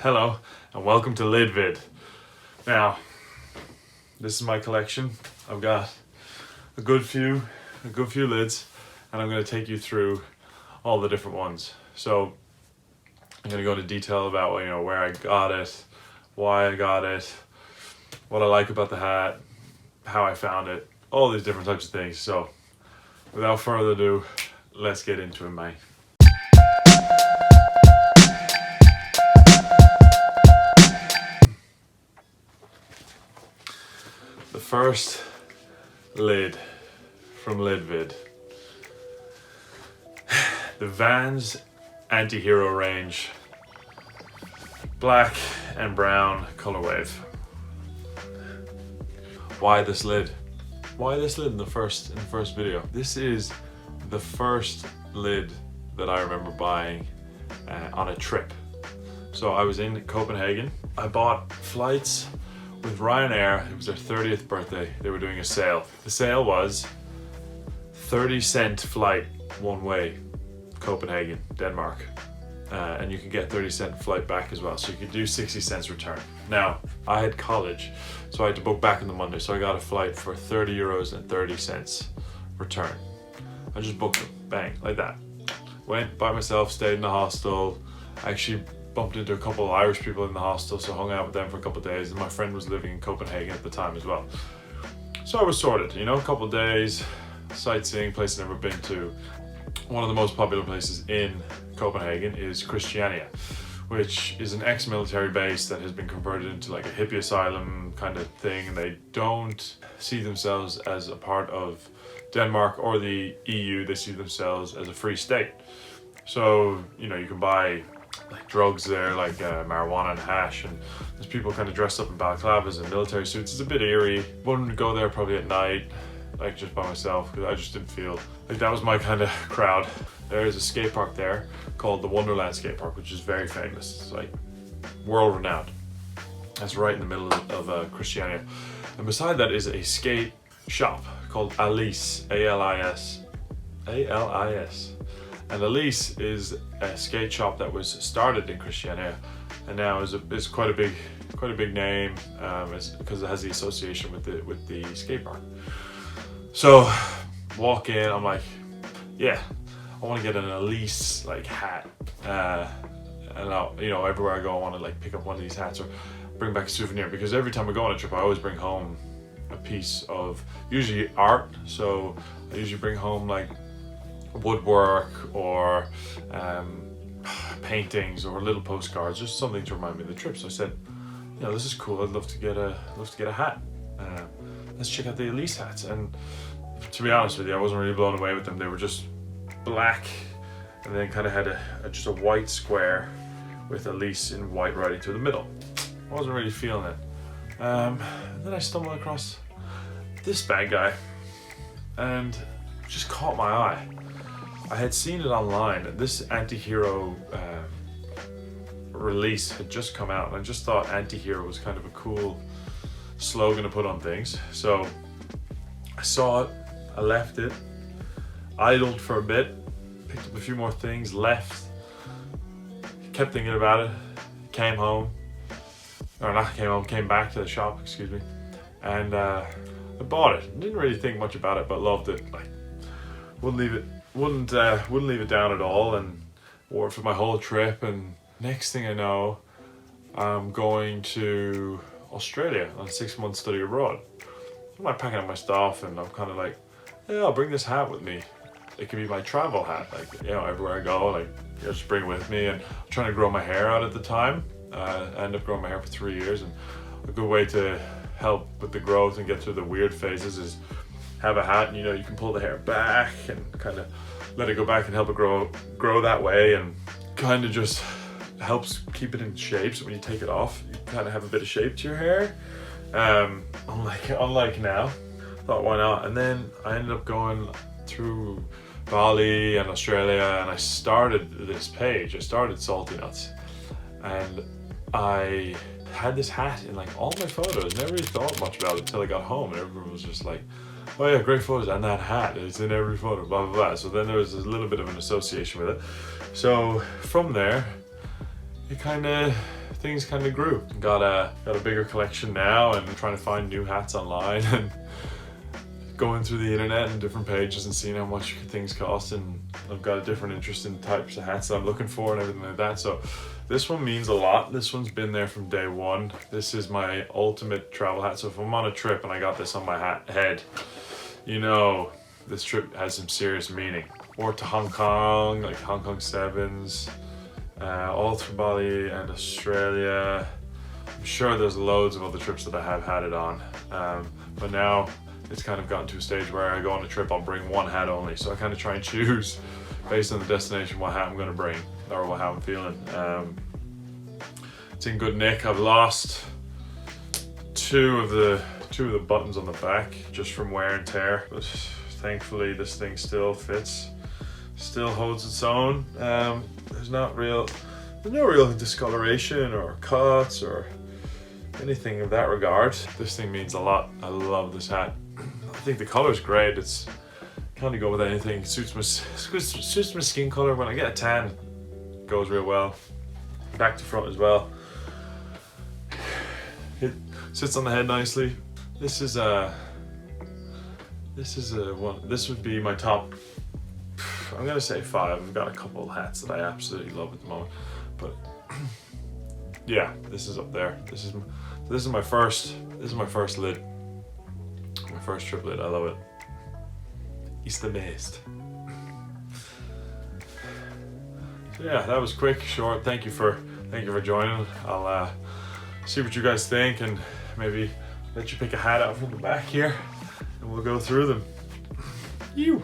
Hello and welcome to LidVid. Now, this is my collection. I've got a good few lids, and I'm going to take you through all the different ones. So I'm going to go into detail about where I got it, why I got it, what I like about the hat, how I found it, all these different types of things. So without further ado, let's get into it, mate. The first lid from LidVid, the Vans Anti-Hero range, black and brown color wave. Why this lid? Why this lid in the first video? This is the first lid that I remember buying on a trip. So I was in Copenhagen. I bought flights with Ryanair. It was their 30th birthday. They were doing a sale. The sale was 30-cent flight one way, Copenhagen, Denmark. And you could get 30-cent flight back as well. So you could do 60 cents return. Now, I had college, so I had to book back on the Monday. So I got a flight for 30 euros and 30 cents return. I just booked them, bang, like that. Went by myself, stayed in the hostel. I actually bumped into a couple of Irish people in the hostel, so hung out with them for a couple of days, and my friend was living in Copenhagen at the time as well. So I was sorted, a couple of days, sightseeing, place I've never been to. One of the most popular places in Copenhagen is Christiania, which is an ex-military base that has been converted into like a hippie asylum kind of thing, and they don't see themselves as a part of Denmark or the EU. They see themselves as a free state. So, you can buy like drugs there, like marijuana and hash, and there's people kind of dressed up in balaclavas and military suits. It's a bit eerie. Wouldn't go there probably at night, like just by myself, because I just didn't feel like that was my kind of crowd. There is a skate park there called the Wonderland Skate Park, which is very famous. It's like world renowned. That's right in the middle of Christiania. And beside that is a skate shop called Alice, A-L-I-S. A-L-I-S. And Alice is a skate shop that was started in Christiania, and now is quite a big name, because it has the association with the skate park. So walk in, I'm like, yeah, I want to get an Alice like hat, and everywhere I go, I want to like pick up one of these hats or bring back a souvenir, because every time I go on a trip, I always bring home a piece of usually art. So I usually bring home like woodwork or paintings or little postcards, just something to remind me of the trip. So I said, this is cool. I'd love to get a hat. Let's check out the Elise hats. And to be honest with you, I wasn't really blown away with them. They were just black, and then kind of had just a white square with Elise in white writing through the middle. I wasn't really feeling it. And then I stumbled across this bad guy, and just caught my eye. I had seen it online. This anti-hero release had just come out, and I just thought anti-hero was kind of a cool slogan to put on things. So I saw it, I left it, idled for a bit, picked up a few more things, left, kept thinking about it, came back to the shop, excuse me, and I bought it. Didn't really think much about it, but loved it. Like, wouldn't leave it down at all, and wore it for my whole trip. And next thing I know, I'm going to Australia on a 6-month study abroad. I'm like packing up my stuff, and I'm kind of like, yeah, I'll bring this hat with me. It can be my travel hat, like, everywhere I go, like, just bring it with me. And I'm trying to grow my hair out at the time. I ended up growing my hair for 3 years, and a good way to help with the growth and get through the weird phases is have a hat, and you can pull the hair back and kind of let it go back and help it grow that way, and kind of just helps keep it in shape. So when you take it off, you kind of have a bit of shape to your hair. Unlike now, thought why not? And then I ended up going through Bali and Australia, and I started this page. I started Salty Nuts, and I had this hat in like all my photos. Never really thought much about it until I got home, and everyone was just like, oh yeah, great photos, and that hat, it's in every photo, blah, blah, blah. So then there was a little bit of an association with it. So from there, things kind of grew. Got a bigger collection now, and trying to find new hats online and going through the internet and different pages and seeing how much things cost, and I've got a different interest in types of hats that I'm looking for and everything like that. So this one means a lot. This one's been there from day one. This is my ultimate travel hat. So if I'm on a trip and I got this on my head, you know this trip has some serious meaning. Or to Hong Kong, like Hong Kong 7s, all through Bali and Australia. I'm sure there's loads of other trips that I have had it on, but now it's kind of gotten to a stage where I go on a trip, I'll bring one hat only. So I kind of try and choose based on the destination what hat I'm going to bring or what hat I'm feeling. It's in good nick. I've lost two of the buttons on the back just from wear and tear, but thankfully this thing still fits, still holds its own. There's no real discoloration or cuts or anything of that regard. This thing means a lot. I love this hat. I think the color's great. It's kind of go with anything. It suits my skin color. When I get a tan, it goes real well. Back to front as well. It sits on the head nicely. This would be my top, I'm gonna say 5. I've got a couple of hats that I absolutely love at the moment, but yeah, this is up there. This is my first lid. My first trip lid. I love it. It's the best. So yeah, that was quick, short. Thank you for joining. I'll see what you guys think and maybe let you pick a hat out from the back here and we'll go through them. You.